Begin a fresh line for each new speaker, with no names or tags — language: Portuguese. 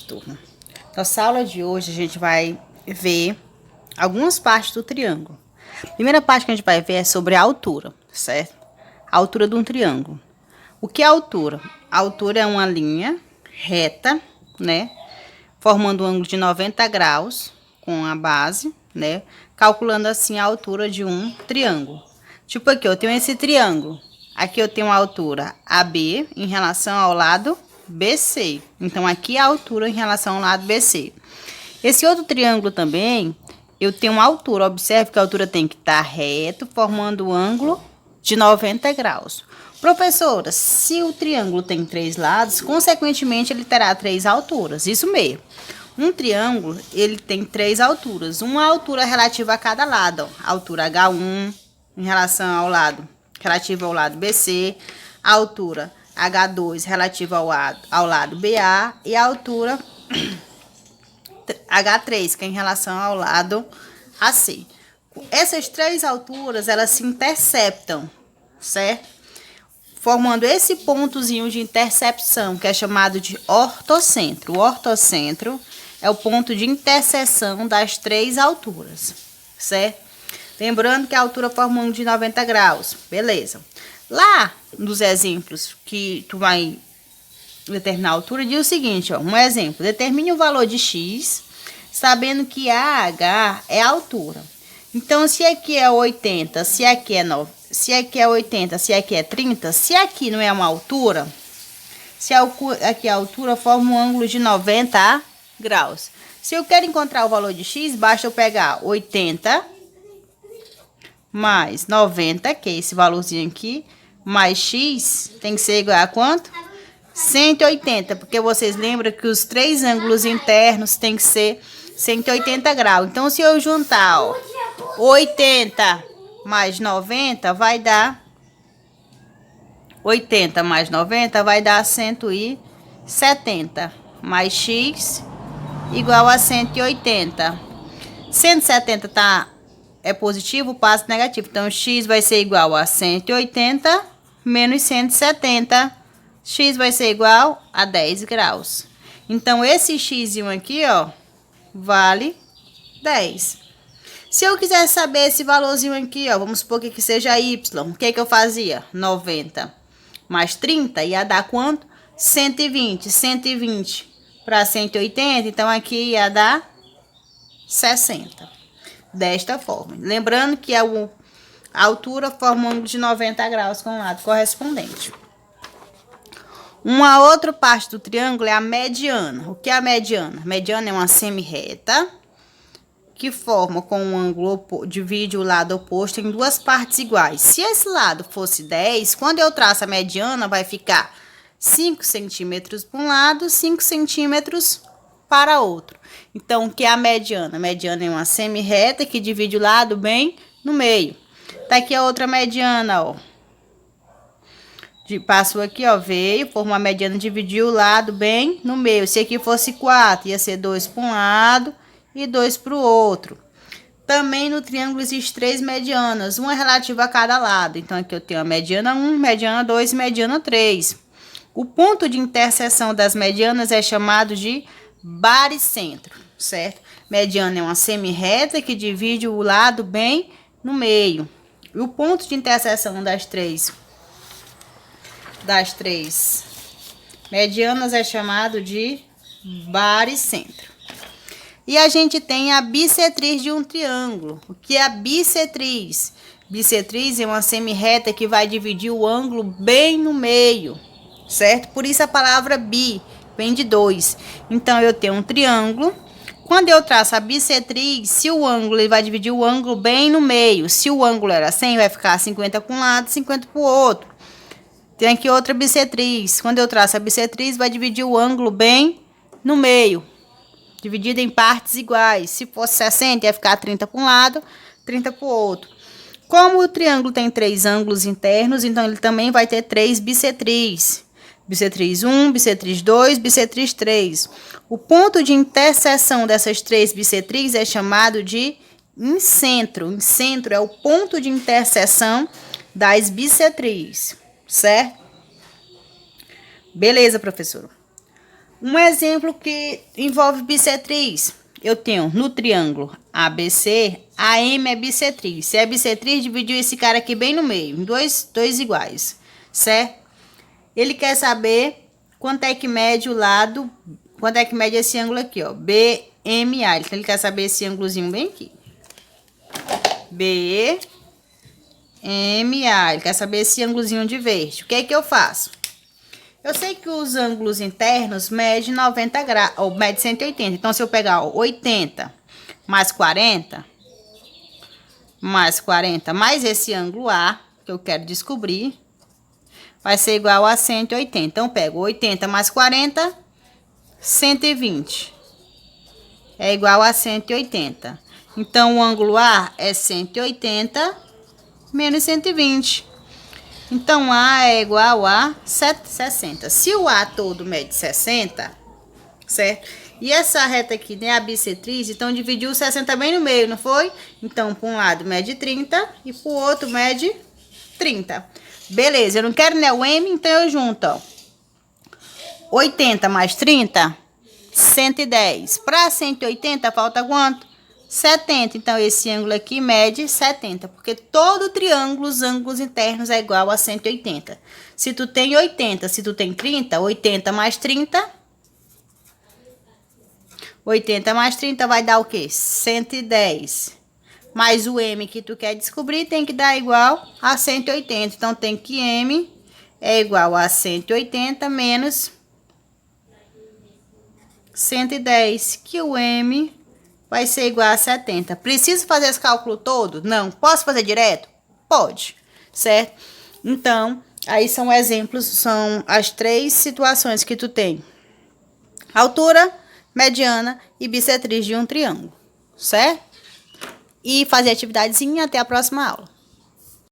Turma. Nossa aula de hoje a gente vai ver algumas partes do triângulo. A primeira parte que a gente vai ver é sobre a altura, certo? A altura de um triângulo. O que é a altura? A altura é uma linha reta, né? Formando um ângulo de 90 graus com a base, né? Calculando assim a altura de um triângulo. Tipo aqui, eu tenho esse triângulo. Aqui eu tenho a altura AB em relação ao lado BC. Então, aqui é a altura em relação ao lado BC. Esse outro triângulo também, eu tenho uma altura. Observe que a altura tem que estar reto, formando um ângulo de 90 graus. Professora, se o triângulo tem 3 lados, consequentemente, ele terá 3 alturas. Isso mesmo. Um triângulo, ele tem 3 alturas. Uma altura relativa a cada lado. Ó. A altura H1 em relação ao lado, relativa ao lado BC. A altura H2 relativa ao lado BA. E a altura H3, que é em relação ao lado AC. Essas 3 alturas, elas se interceptam, certo? Formando esse pontozinho de intercepção, que é chamado de ortocentro. O ortocentro é o ponto de interseção das 3 alturas, certo? Lembrando que a altura forma um ângulo de 90 graus, beleza. Lá, nos exemplos que tu vai determinar a altura, diz o seguinte, ó, um exemplo. Determine o valor de x, sabendo que AH é a altura. Então, se aqui é 80, se aqui é 9, se aqui é 80, se aqui é 30, se aqui não é uma altura, se aqui a altura forma um ângulo de 90 graus. Se eu quero encontrar o valor de x, basta eu pegar 80 mais 90, que é esse valorzinho aqui, mais x, tem que ser igual a quanto? 180, porque vocês lembram que os 3 ângulos internos tem que ser 180 graus. Então, se eu juntar, ó, 80 mais 90 vai dar 80 mais 90 vai dar 170 mais x igual a 180. 170 é positivo, passa negativo. Então, x vai ser igual a 180 menos 170. X vai ser igual a 10 graus. Então, esse x aqui, ó, vale 10. Se eu quiser saber esse valorzinho aqui, ó, vamos supor que seja y, o que eu fazia? 90 mais 30 ia dar quanto? 120. 120 para 180, então aqui ia dar 60. Desta forma. Lembrando que a altura forma um ângulo de 90 graus com o lado correspondente. Uma outra parte do triângulo é a mediana. O que é a mediana? A mediana é uma semi-reta que forma com um ângulo, divide o lado oposto em 2 partes iguais. Se esse lado fosse 10, quando eu traço a mediana, vai ficar 5 centímetros para um lado, 5 centímetros para outro. Então, o que é a mediana? A mediana é uma semi-reta que divide o lado bem no meio. Tá aqui a outra mediana, ó. Passou aqui, ó, veio, formou a mediana, dividiu o lado bem no meio. Se aqui fosse 4, ia ser 2 para um lado e 2 para o outro. Também no triângulo existem 3 medianas, uma relativa a cada lado. Então, aqui eu tenho a mediana 1, mediana 2 e mediana 3. O ponto de interseção das medianas é chamado de baricentro, certo? Mediana é uma semi-reta que divide o lado bem no meio. E o ponto de interseção das três medianas é chamado de baricentro. E a gente tem a bissetriz de um triângulo. O que é a bissetriz? Bissetriz é uma semi-reta que vai dividir o ângulo bem no meio, certo? Por isso a palavra bi vem de 2. Então, eu tenho um triângulo. Quando eu traço a bissetriz, se o ângulo ele vai dividir o ângulo bem no meio. Se o ângulo era 100, vai ficar 50 para um lado, 50 para o outro. Tem aqui outra bissetriz. Quando eu traço a bissetriz, vai dividir o ângulo bem no meio. Dividido em partes iguais. Se fosse 60, ia ficar 30 para um lado, 30 para o outro. Como o triângulo tem 3 ângulos internos, então ele também vai ter 3 bissetriz. Bissetriz 1, bissetriz 2, bissetriz 3. O ponto de interseção dessas 3 bissetrizes é chamado de incentro. Incentro é o ponto de interseção das bissetrizes, certo? Beleza, professor. Um exemplo que envolve bissetriz. Eu tenho no triângulo ABC, AM é bissetriz. Se é bissetriz, dividiu esse cara aqui bem no meio, em dois iguais, certo? Ele quer saber quanto é que mede o lado, quanto é que mede esse ângulo aqui, ó, BMA. Então, ele quer saber esse ângulozinho bem aqui. BMA, ele quer saber esse ângulozinho de verde. O que é que eu faço? Eu sei que os ângulos internos medem 90 graus, ou mede 180. Então, se eu pegar 80 mais 40, mais esse ângulo A, que eu quero descobrir, vai ser igual a 180. Então, eu pego 80 mais 40, 120. É igual a 180. Então, o ângulo A é 180 menos 120. Então, A é igual a 60. Se o A todo mede 60, certo? E essa reta aqui, né, a bissetriz, então dividiu 60 bem no meio, não foi? Então, para um lado mede 30 e para o outro mede 30. Beleza, eu não quero, né, o M, então eu junto, ó. 80 mais 30, 110. Para 180, falta quanto? 70. Então, esse ângulo aqui mede 70, porque todo triângulo, os ângulos internos é igual a 180. Se tu tem 80, se tu tem 30, 80 mais 30... 80 mais 30 vai dar o quê? 110. Mais o M que tu quer descobrir tem que dar igual a 180. Então, tem que M é igual a 180 menos 110, que o M vai ser igual a 70. Preciso fazer esse cálculo todo? Não. Posso fazer direto? Pode, certo? Então, aí são exemplos, são as 3 situações que tu tem. Altura, mediana e bissetriz de um triângulo, certo? E fazer atividadezinha, até a próxima aula.